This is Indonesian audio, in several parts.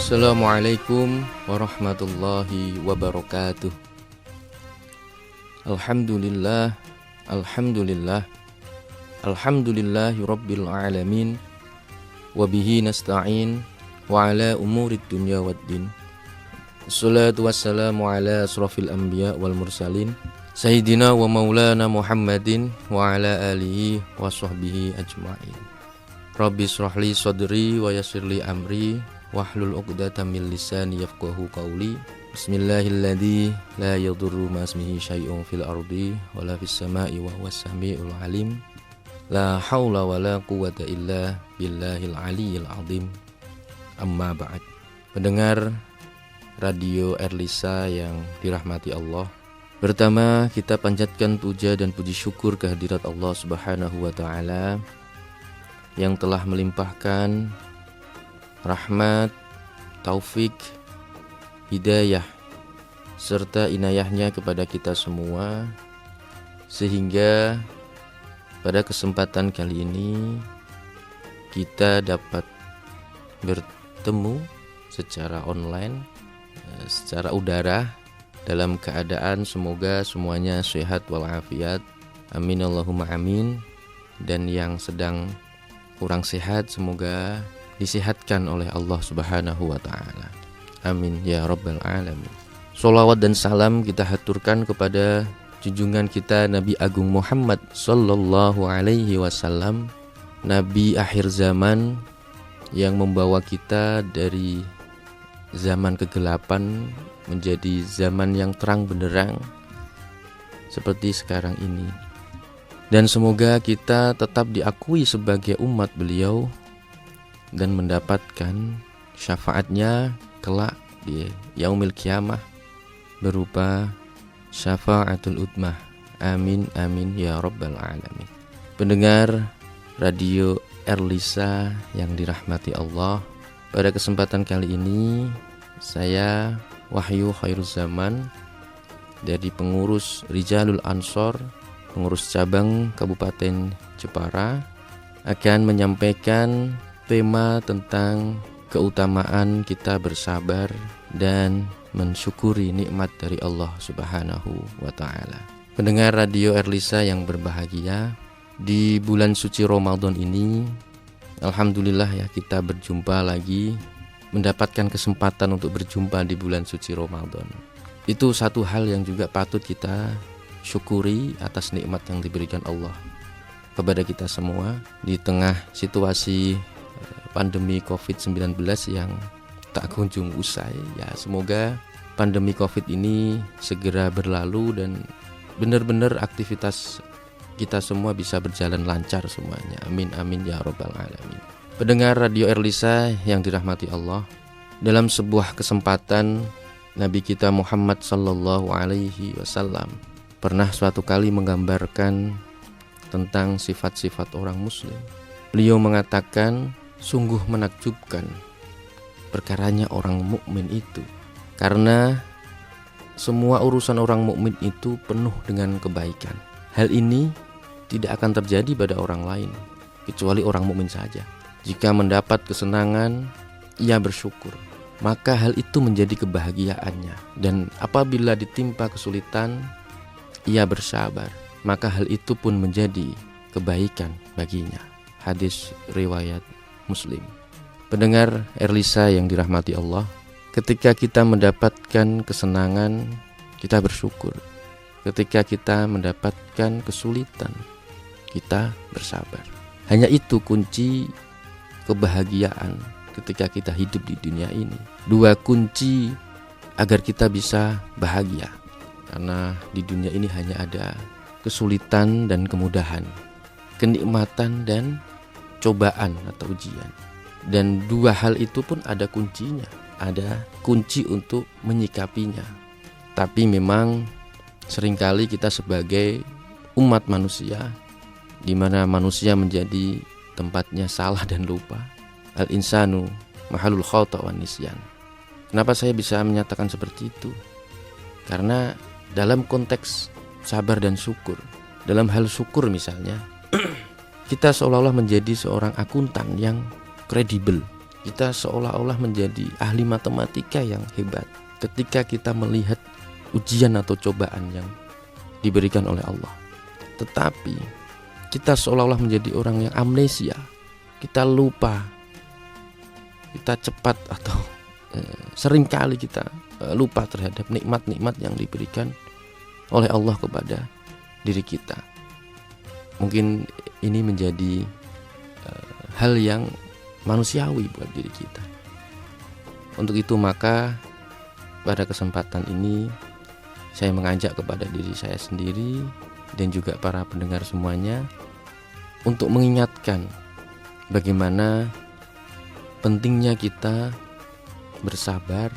Assalamualaikum warahmatullahi wabarakatuh. Alhamdulillah, alhamdulillah, alhamdulillahi rabbil alamin. Wabihi nasta'in wa ala umurid dunya waddin. Assalatu wassalamu ala asrafil anbiya wal mursalin Sayyidina wa maulana Muhammadin wa ala alihi wa sahbihi ajma'in. Rabbi shrahli sadri wa yassirli amri wahlul 'uqdatam min lisani yafqahu qawli. Bismillahilladzi la yadurru ma ismihi syai'un fil ardi wala fis sama'i wa huwas samiul alim. La haula wala quwwata illa billahil aliyyil azim. Amma ba'd. Pendengar Radio Erlisa yang dirahmati Allah, pertama kita panjatkan puja dan puji syukur kehadirat Allah Subhanahu wa taala yang telah melimpahkan rahmat, taufik, hidayah, serta inayahnya kepada kita semua, sehingga pada kesempatan kali ini kita dapat bertemu secara online, secara udara, dalam keadaan semoga semuanya sehat walafiat. Amin Allahumma amin. Dan yang sedang kurang sehat semoga disehatkan oleh Allah Subhanahu wa taala. Amin ya rabbal alamin. Sholawat dan salam kita haturkan kepada junjungan kita Nabi Agung Muhammad sallallahu alaihi wasallam, Nabi akhir zaman yang membawa kita dari zaman kegelapan menjadi zaman yang terang benderang seperti sekarang ini. Dan semoga kita tetap diakui sebagai umat beliau dan mendapatkan syafaatnya kelak di yaumil kiamah berupa syafaatul utmah. Amin amin ya rabbal alamin. Pendengar Radio Erlisa yang dirahmati Allah, pada kesempatan kali ini saya Wahyu Khairuz Zaman dari pengurus Rijalul Ansor, pengurus cabang Kabupaten Jepara, akan menyampaikan tema tentang keutamaan kita bersabar dan mensyukuri nikmat dari Allah Subhanahu wa taala. Pendengar Radio Erlisa yang berbahagia, di bulan suci Ramadan ini alhamdulillah ya kita berjumpa lagi, mendapatkan kesempatan untuk berjumpa di bulan suci Ramadan. Itu satu hal yang juga patut kita syukuri atas nikmat yang diberikan Allah kepada kita semua di tengah situasi pandemi COVID-19 yang tak kunjung usai. Ya, semoga pandemi COVID ini segera berlalu dan benar-benar aktivitas kita semua bisa berjalan lancar semuanya. Amin amin ya rabbal alamin. Pendengar Radio Erlisa yang dirahmati Allah, dalam sebuah kesempatan Nabi kita Muhammad sallallahu alaihi wasallam pernah suatu kali menggambarkan tentang sifat-sifat orang muslim. Beliau mengatakan, sungguh menakjubkan perkaranya orang mukmin itu, karena semua urusan orang mukmin itu penuh dengan kebaikan. Hal ini tidak akan terjadi pada orang lain kecuali orang mukmin saja. Jika mendapat kesenangan, ia bersyukur, maka hal itu menjadi kebahagiaannya. Dan apabila ditimpa kesulitan, ia bersabar, maka hal itu pun menjadi kebaikan baginya. Hadis riwayat Muslim. Pendengar Erlisa yang dirahmati Allah, ketika kita mendapatkan kesenangan, kita bersyukur. Ketika kita mendapatkan kesulitan, kita bersabar. Hanya itu kunci kebahagiaan ketika kita hidup di dunia ini. Dua kunci agar kita bisa bahagia. Karena di dunia ini hanya ada kesulitan dan kemudahan, kenikmatan dan cobaan atau ujian. Dan dua hal itu pun ada kuncinya, ada kunci untuk menyikapinya. Tapi memang seringkali kita sebagai umat manusia, di mana manusia menjadi tempatnya salah dan lupa. Al-insanu mahalul khata' wan nisyan. Kenapa saya bisa menyatakan seperti itu? Karena dalam konteks sabar dan syukur, dalam hal syukur misalnya, kita seolah-olah menjadi seorang akuntan yang kredibel. Kita seolah-olah menjadi ahli matematika yang hebat ketika kita melihat ujian atau cobaan yang diberikan oleh Allah. Tetapi kita seolah-olah menjadi orang yang amnesia. Kita lupa, kita cepat atau seringkali kita lupa terhadap nikmat-nikmat yang diberikan oleh Allah kepada diri kita. Mungkin ini menjadi hal yang manusiawi buat diri kita. Untuk itu maka pada kesempatan ini saya mengajak kepada diri saya sendiri dan juga para pendengar semuanya untuk mengingatkan bagaimana pentingnya kita bersabar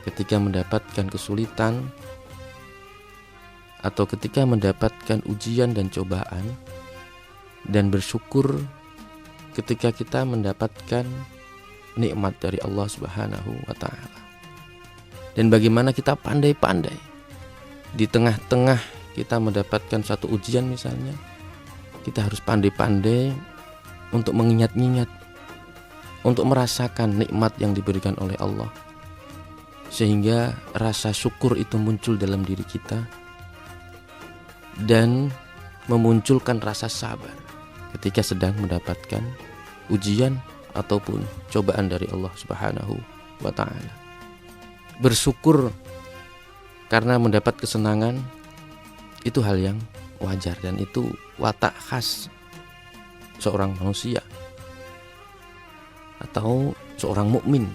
ketika mendapatkan kesulitan atau ketika mendapatkan ujian dan cobaan, dan bersyukur ketika kita mendapatkan nikmat dari Allah Subhanahu wa Ta'ala. Dan bagaimana kita pandai-pandai di tengah-tengah kita mendapatkan satu ujian misalnya, kita harus pandai-pandai untuk mengingat-ingat, untuk merasakan nikmat yang diberikan oleh Allah, sehingga rasa syukur itu muncul dalam diri kita dan memunculkan rasa sabar ketika sedang mendapatkan ujian ataupun cobaan dari Allah Subhanahu wa Ta'ala. Bersyukur karena mendapat kesenangan itu hal yang wajar, dan itu watak khas seorang manusia atau seorang mukmin.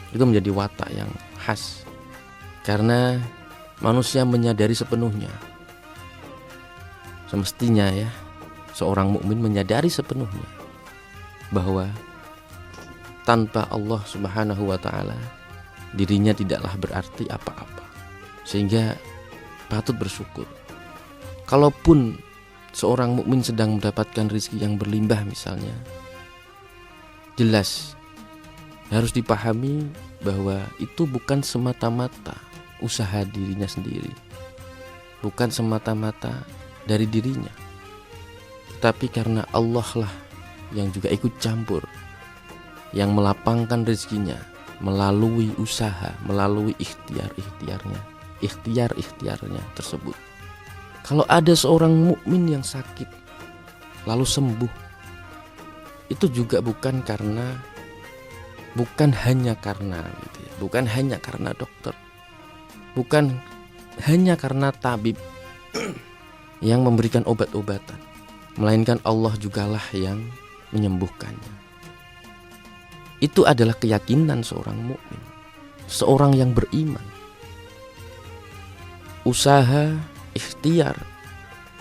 Itu menjadi watak yang khas karena manusia menyadari sepenuhnya, semestinya ya, seorang mukmin menyadari sepenuhnya bahwa tanpa Allah Subhanahu wa Ta'ala dirinya tidaklah berarti apa-apa, sehingga patut bersyukur. Kalaupun seorang mukmin sedang mendapatkan rezeki yang berlimpah misalnya, jelas harus dipahami bahwa itu bukan semata-mata usaha dirinya sendiri, bukan semata-mata dari dirinya, tetapi karena Allah lah yang juga ikut campur, yang melapangkan rezekinya melalui usaha, melalui ikhtiar-ikhtiarnya tersebut. Kalau ada seorang mukmin yang sakit lalu sembuh, itu juga bukan hanya karena gitu ya, bukan hanya karena dokter, bukan hanya karena tabib yang memberikan obat-obatan, melainkan Allah jugalah yang menyembuhkannya. Itu adalah keyakinan seorang mukmin, seorang yang beriman. Usaha, ikhtiar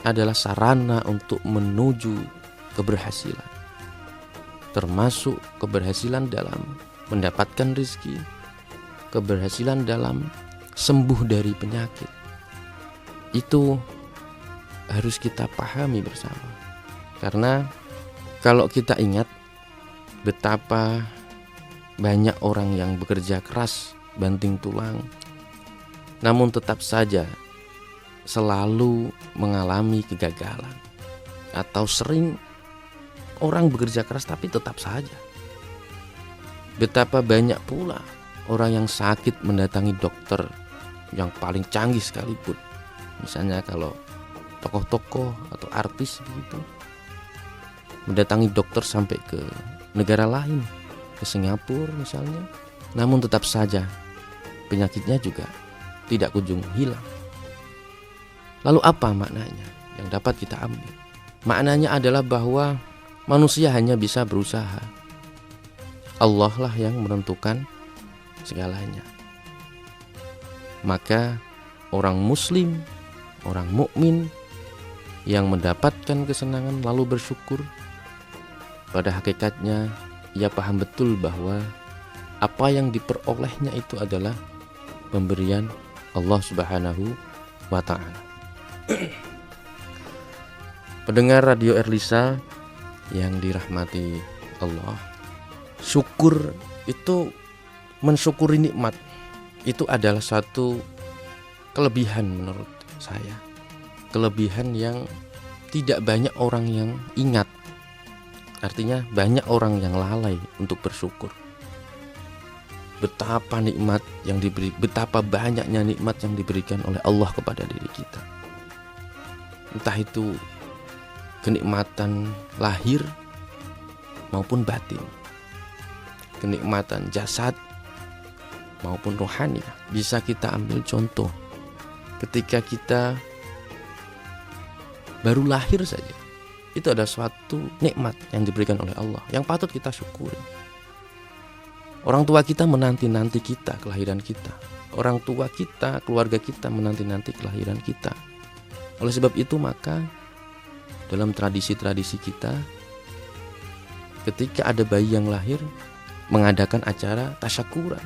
adalah sarana untuk menuju keberhasilan, termasuk keberhasilan dalam mendapatkan rezeki, keberhasilan dalam sembuh dari penyakit. Itu harus kita pahami bersama. Karena kalau kita ingat betapa banyak orang yang bekerja keras, banting tulang, namun tetap saja selalu mengalami kegagalan. Atau sering orang bekerja keras tapi tetap saja. Betapa banyak pula orang yang sakit mendatangi dokter yang paling canggih sekalipun. Misalnya kalau tokoh-tokoh atau artis begitu, mendatangi dokter sampai ke negara lain, ke Singapura misalnya, namun tetap saja penyakitnya juga tidak kunjung hilang. Lalu apa maknanya yang dapat kita ambil? Maknanya adalah bahwa manusia hanya bisa berusaha. Allah lah yang menentukan segalanya. Maka orang muslim, orang mukmin yang mendapatkan kesenangan lalu bersyukur, pada hakikatnya ia paham betul bahwa apa yang diperolehnya itu adalah pemberian Allah Subhanahu wa Ta'ala. Pendengar Radio Erlisa yang dirahmati Allah, syukur itu, mensyukuri nikmat itu adalah satu kelebihan menurut saya. Kelebihan yang tidak banyak orang yang ingat. Artinya banyak orang yang lalai untuk bersyukur. Betapa banyaknya nikmat yang diberikan oleh Allah kepada diri kita. Entah itu kenikmatan lahir maupun batin, kenikmatan jasad maupun rohani. Bisa kita ambil contoh ketika kita baru lahir saja, itu ada suatu nikmat yang diberikan oleh Allah yang patut kita syukuri. Orang tua kita menanti-nanti kita, kelahiran kita. Orang tua kita, keluarga kita menanti-nanti kelahiran kita. Oleh sebab itu maka dalam tradisi-tradisi kita, ketika ada bayi yang lahir, mengadakan acara tasyakuran.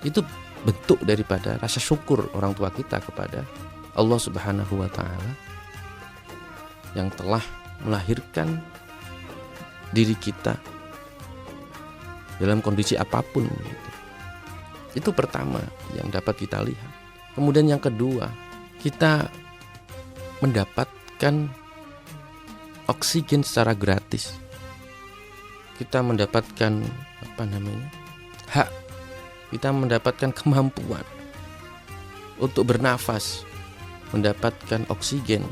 Itu bentuk daripada rasa syukur orang tua kita kepada Allah Subhanahu wa Ta'ala yang telah melahirkan diri kita dalam kondisi apapun gitu. Itu pertama yang dapat kita lihat. Kemudian yang kedua, kita mendapatkan oksigen secara gratis. Kita mendapatkan hak. Kita mendapatkan kemampuan untuk bernafas, mendapatkan oksigen.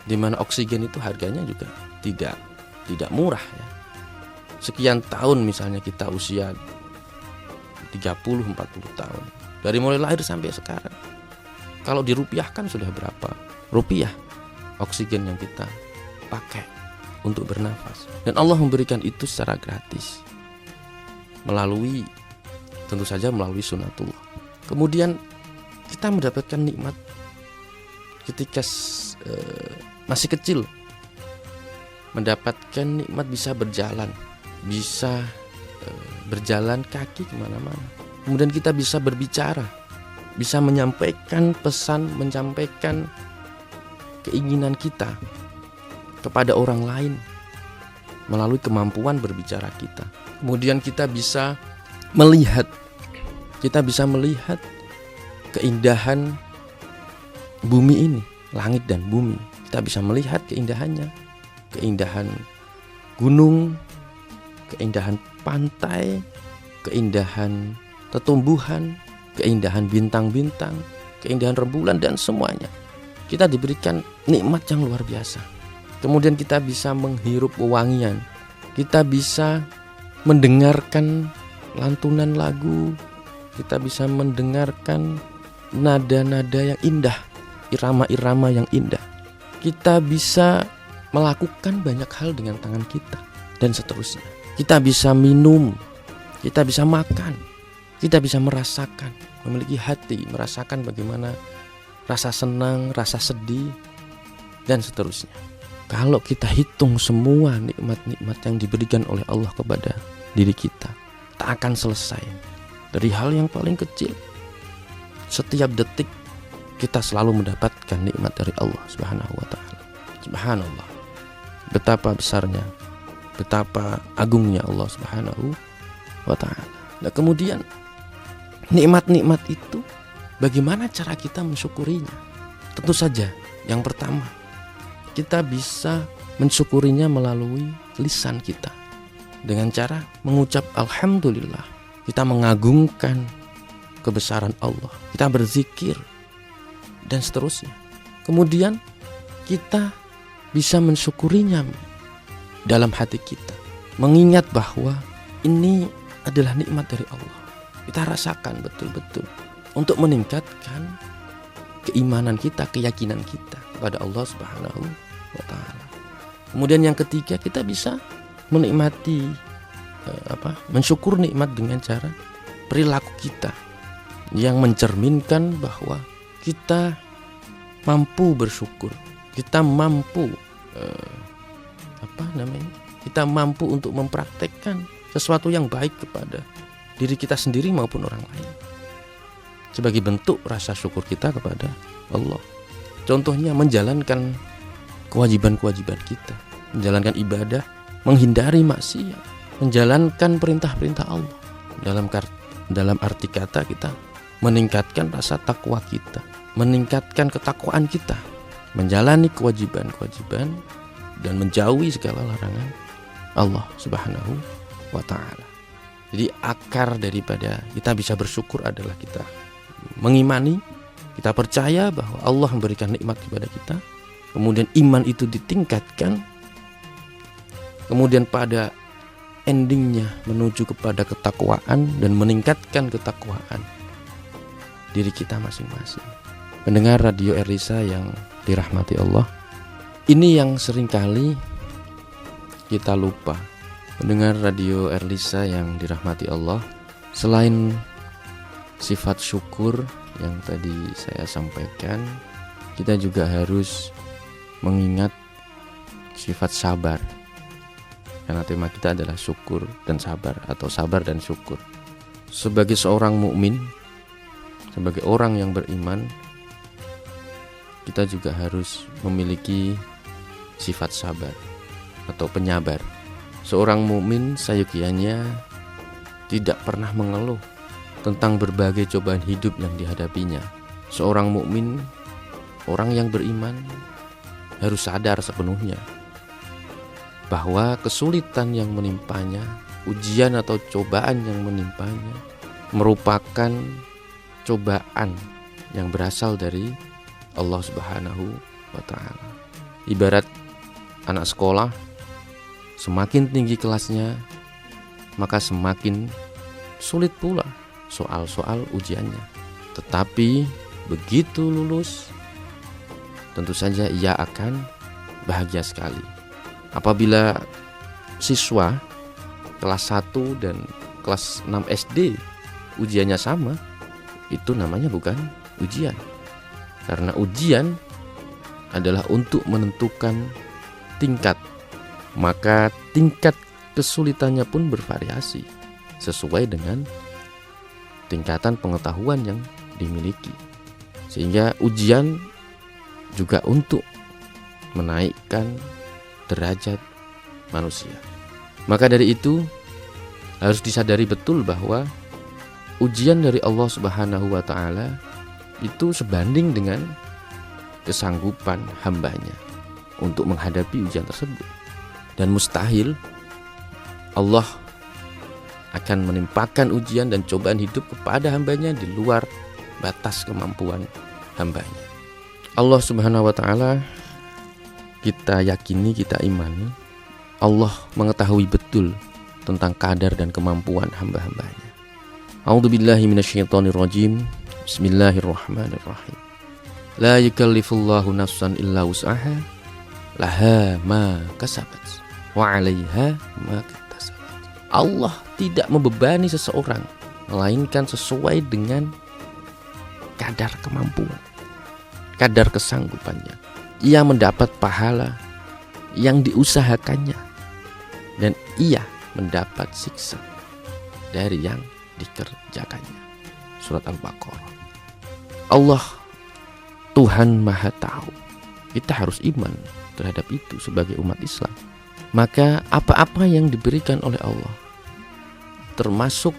Di mana oksigen itu harganya juga tidak murah ya. Sekian tahun misalnya kita usia 30-40 tahun, dari mulai lahir sampai sekarang, kalau dirupiahkan sudah berapa rupiah oksigen yang kita pakai untuk bernafas. Dan Allah memberikan itu secara gratis tentu saja melalui sunatullah. Kemudian kita mendapatkan nikmat ketika masih kecil, mendapatkan nikmat bisa berjalan kaki kemana-mana. Kemudian kita bisa berbicara, bisa menyampaikan pesan, menyampaikan keinginan kita kepada orang lain melalui kemampuan berbicara kita. Kemudian kita bisa melihat keindahan bumi ini, langit dan bumi. Kita bisa melihat keindahannya, keindahan gunung, keindahan pantai, keindahan tetumbuhan, keindahan bintang-bintang, keindahan rembulan dan semuanya. Kita diberikan nikmat yang luar biasa. Kemudian kita bisa menghirup wewangian, kita bisa mendengarkan lantunan lagu, kita bisa mendengarkan nada-nada yang indah, irama-irama yang indah. Kita bisa melakukan banyak hal dengan tangan kita dan seterusnya. Kita bisa minum, kita bisa makan, kita bisa merasakan, memiliki hati, merasakan bagaimana rasa senang, rasa sedih dan seterusnya. Kalau kita hitung semua nikmat-nikmat yang diberikan oleh Allah kepada diri kita, tak akan selesai. Dari hal yang paling kecil, setiap detik kita selalu mendapatkan nikmat dari Allah Subhanahu wa Ta'ala. Subhanallah, betapa besarnya, betapa agungnya Allah Subhanahu wa Ta'ala. Nah, kemudian nikmat-nikmat itu bagaimana cara kita mensyukurinya? Tentu saja yang pertama, kita bisa mensyukurinya melalui lisan kita dengan cara mengucap alhamdulillah. Kita mengagungkan kebesaran Allah, kita berzikir dan seterusnya. Kemudian kita bisa mensyukurinya dalam hati kita, mengingat bahwa ini adalah nikmat dari Allah. Kita rasakan betul-betul untuk meningkatkan keimanan kita, keyakinan kita kepada Allah Subhanahu wa Ta'ala. Kemudian yang ketiga, kita bisa menikmati mensyukur nikmat dengan cara perilaku kita yang mencerminkan bahwa kita mampu bersyukur, kita mampu kita mampu untuk mempraktekkan sesuatu yang baik kepada diri kita sendiri maupun orang lain sebagai bentuk rasa syukur kita kepada Allah. Contohnya menjalankan kewajiban-kewajiban kita, menjalankan ibadah, menghindari maksiat, menjalankan perintah-perintah Allah. Dalam arti kata kita meningkatkan rasa takwa kita, meningkatkan ketakwaan kita, menjalani kewajiban-kewajiban dan menjauhi segala larangan Allah Subhanahu wa ta'ala. Jadi akar daripada kita bisa bersyukur adalah kita mengimani, kita percaya bahwa Allah memberikan nikmat kepada kita, kemudian iman itu ditingkatkan, kemudian pada endingnya menuju kepada ketakwaan dan meningkatkan ketakwaan diri kita masing-masing. Pendengar Radio Erlisa yang dirahmati Allah, ini yang seringkali kita lupa. Pendengar Radio Erlisa yang dirahmati Allah, selain sifat syukur yang tadi saya sampaikan, kita juga harus mengingat sifat sabar. Karena tema kita adalah syukur dan sabar, atau sabar dan syukur. Sebagai seorang mukmin, sebagai orang yang beriman, kita juga harus memiliki sifat sabar atau penyabar. Seorang mukmin sayogianya tidak pernah mengeluh tentang berbagai cobaan hidup yang dihadapinya. Seorang mukmin, orang yang beriman, harus sadar sepenuhnya bahwa kesulitan yang menimpanya, ujian atau cobaan yang menimpanya, merupakan cobaan yang berasal dari Allah Subhanahu wa ta'ala. Ibarat anak sekolah, semakin tinggi kelasnya, maka semakin sulit pula soal-soal ujiannya. Tetapi begitu lulus, tentu saja ia akan bahagia sekali. Apabila siswa kelas 1 dan kelas 6 SD ujiannya sama, itu namanya bukan ujian. Karena ujian adalah untuk menentukan tingkat, maka tingkat kesulitannya pun bervariasi sesuai dengan tingkatan pengetahuan yang dimiliki. Sehingga ujian juga untuk menaikkan derajat manusia. Maka dari itu harus disadari betul bahwa ujian dari Allah Subhanahu wa ta'ala itu sebanding dengan kesanggupan hambanya untuk menghadapi ujian tersebut. Dan mustahil Allah akan menimpakan ujian dan cobaan hidup kepada hambanya di luar batas kemampuan hambanya. Allah Subhanahu wa ta'ala, kita yakini, kita imani, Allah mengetahui betul tentang kadar dan kemampuan hamba-hambanya. A'udzubillahi minasyaitonirrajim. Bismillahirrahmanirrahim. La yukallifullahu nafsan illa wus'aha, laha ma kasabat wa 'alaiha ma iktasabat. Allah tidak membebani seseorang melainkan sesuai dengan kadar kemampuan, kadar kesanggupannya. Ia mendapat pahala yang diusahakannya dan ia mendapat siksa dari yang dikerjakannya. Surat Al-Baqarah. Allah Tuhan Maha Tahu. Kita harus iman terhadap itu sebagai umat Islam. Maka apa-apa yang diberikan oleh Allah, termasuk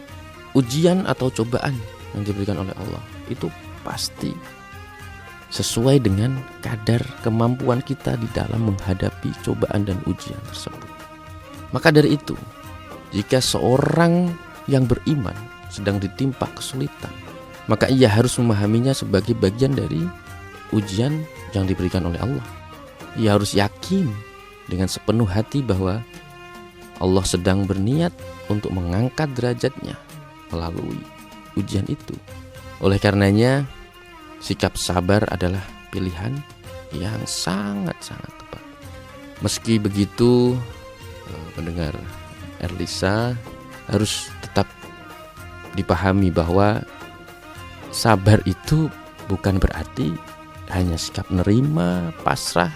ujian atau cobaan yang diberikan oleh Allah, itu pasti sesuai dengan kadar kemampuan kita di dalam menghadapi cobaan dan ujian tersebut. Maka dari itu, jika seorang yang beriman sedang ditimpa kesulitan, maka ia harus memahaminya sebagai bagian dari ujian yang diberikan oleh Allah. Ia harus yakin dengan sepenuh hati bahwa Allah sedang berniat untuk mengangkat derajatnya melalui ujian itu. Oleh karenanya, sikap sabar adalah pilihan yang sangat-sangat tepat. Meski begitu, pendengar Erlisa, harus tetap dipahami bahwa sabar itu bukan berarti hanya sikap nerima, pasrah,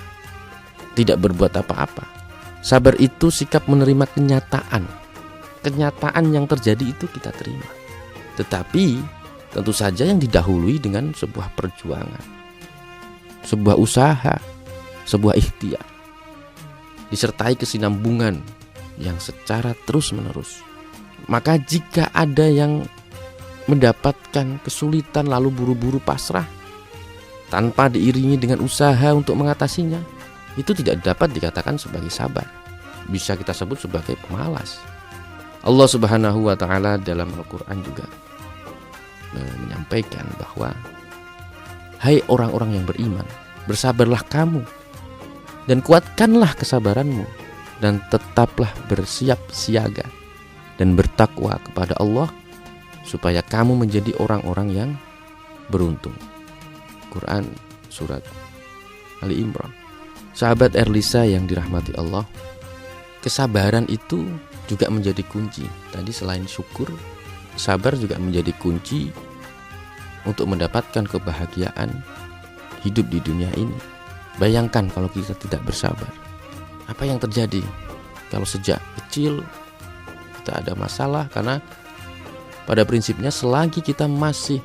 tidak berbuat apa-apa. Sabar itu sikap menerima kenyataan. Kenyataan yang terjadi itu kita terima. Tetapi tentu saja yang didahului dengan sebuah perjuangan, sebuah usaha, sebuah ikhtiar, disertai kesinambungan yang secara terus-menerus. Maka jika ada yang mendapatkan kesulitan lalu buru-buru pasrah tanpa diiringi dengan usaha untuk mengatasinya, itu tidak dapat dikatakan sebagai sabar. Bisa kita sebut sebagai pemalas. Allah Subhanahu wa taala dalam Al-Qur'an juga menyampaikan bahwa hai orang-orang yang beriman, bersabarlah kamu dan kuatkanlah kesabaranmu dan tetaplah bersiap siaga dan bertakwa kepada Allah supaya kamu menjadi orang-orang yang beruntung. Quran surat Ali Imran. Sahabat Erlisa yang dirahmati Allah, kesabaran itu juga menjadi kunci. Tadi selain syukur, sabar juga menjadi kunci untuk mendapatkan kebahagiaan hidup di dunia ini. Bayangkan kalau kita tidak bersabar, apa yang terjadi kalau sejak kecil kita ada masalah? Karena pada prinsipnya selagi kita masih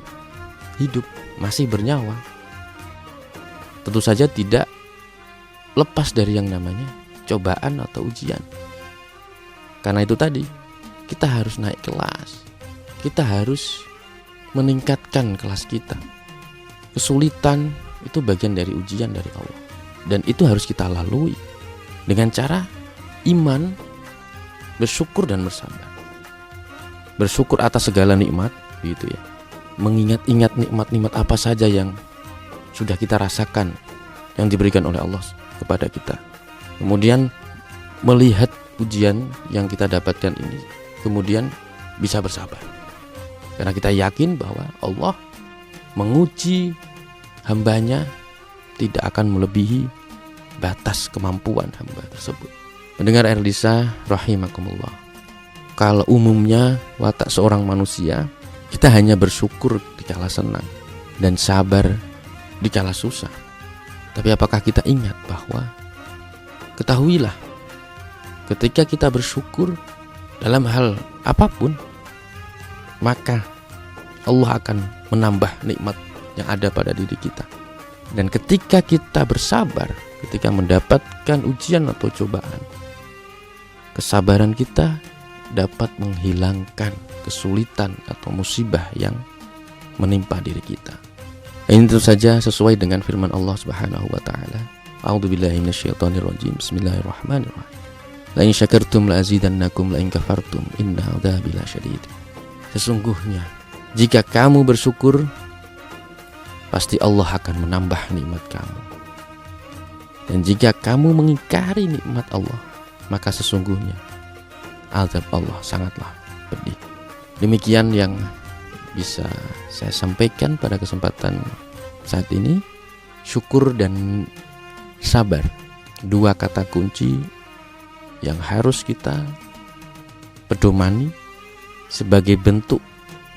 hidup, masih bernyawa, tentu saja tidak lepas dari yang namanya cobaan atau ujian. Karena itu tadi, kita harus naik kelas. Kita harus meningkatkan kelas kita. Kesulitan itu bagian dari ujian dari Allah. Dan itu harus kita lalui dengan cara iman, bersyukur dan bersabar. Bersyukur atas segala nikmat, gitu ya. Mengingat-ingat nikmat-nikmat apa saja yang sudah kita rasakan, yang diberikan oleh Allah kepada kita. Kemudian melihat ujian yang kita dapatkan ini, kemudian bisa bersabar. Karena kita yakin bahwa Allah menguji hambanya tidak akan melebihi batas kemampuan hamba tersebut. Mendengar Erlisa rahimakumullah, kalau umumnya watak seorang manusia, kita hanya bersyukur dikala senang dan sabar dikala susah. Tapi apakah kita ingat bahwa ketahuilah, ketika kita bersyukur dalam hal apapun, maka Allah akan menambah nikmat yang ada pada diri kita. Dan ketika kita bersabar, ketika mendapatkan ujian atau cobaan, kesabaran kita dapat menghilangkan kesulitan atau musibah yang menimpa diri kita. Ini tentu saja sesuai dengan firman Allah Subhanahu wa taala. A'udzubillahi minasyaitonirrajim. Bismillahirrahmanirrahim. La in syakartum la azidannakum la in kafartum inna 'adzabi lasyadid. Sesungguhnya jika kamu bersyukur, pasti Allah akan menambah nikmat kamu. Dan jika kamu mengingkari nikmat Allah, maka sesungguhnya azab Allah sangatlah pedih. Demikian yang bisa saya sampaikan pada kesempatan saat ini. Syukur dan sabar, dua kata kunci yang harus kita pedomani sebagai bentuk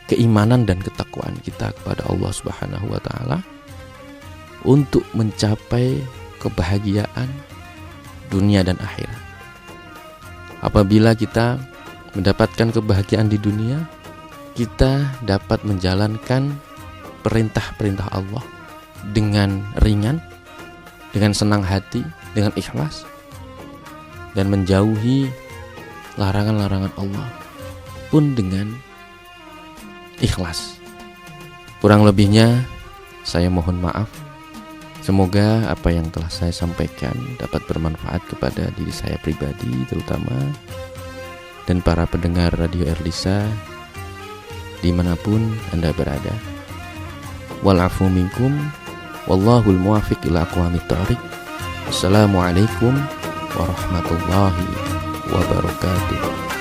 keimanan dan ketakwaan kita kepada Allah Subhanahu wa taala untuk mencapai kebahagiaan dunia dan akhirat. Apabila kita mendapatkan kebahagiaan di dunia, kita dapat menjalankan perintah-perintah Allah dengan ringan, dengan senang hati, dengan ikhlas, dan menjauhi larangan-larangan Allah pun dengan ikhlas. Kurang lebihnya saya mohon maaf. Semoga apa yang telah saya sampaikan dapat bermanfaat kepada diri saya pribadi terutama, dan para pendengar Radio Erlisa dimanapun Anda berada. Walafu minkum, wallahul muwafiq ila aqwamit thoriq. Assalamualaikum warahmatullahi wabarakatuh.